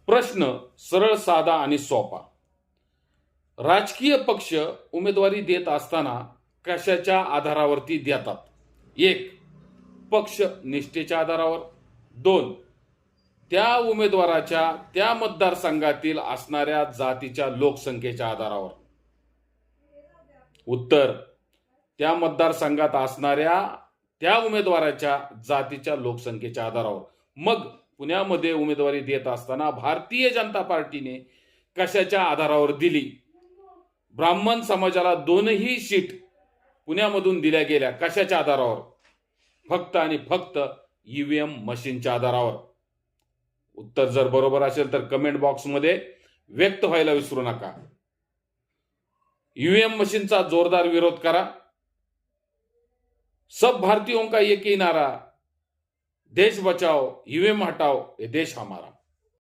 प्रश्न सरळ, साधा आणि सोपा. राजकीय पक्ष उमेदवारी देत असताना कशाच्या आधारावरती देतात? 1. पक्ष निष्ठेच्या आधारावर. 2. त्या उमेदवाराच्या त्या मतदारसंघातील असणाऱ्या जातीच्या लोकसंख्येच्या आधारावर. उत्तर: त्या मतदारसंघात असणाऱ्या त्या उमेदवाराच्या जातीच्या लोकसंख्येच्या आधारावर. मग पुण्यामध्ये उमेदवारी देत असताना भारतीय जनता पार्टीने कशाच्या आधारावर दिली? ब्राह्मण समाजाला 2ही सीट पुण्यामधून दिल्या गेल्या. कशाच्या आधारावर? फक्त आणि फक्त ईव्हीएम मशीनच्या आधारावर. उत्तर जर बरोबर असेल तर कमेंट बॉक्समध्ये व्यक्त व्हायला विसरू नका. ईव्हीएम मशीनचा जोरदार विरोध करा. सब भारतीयों का एक ही नारा, देश बचाओ ईवीएम हटाओ, ये देश हमारा.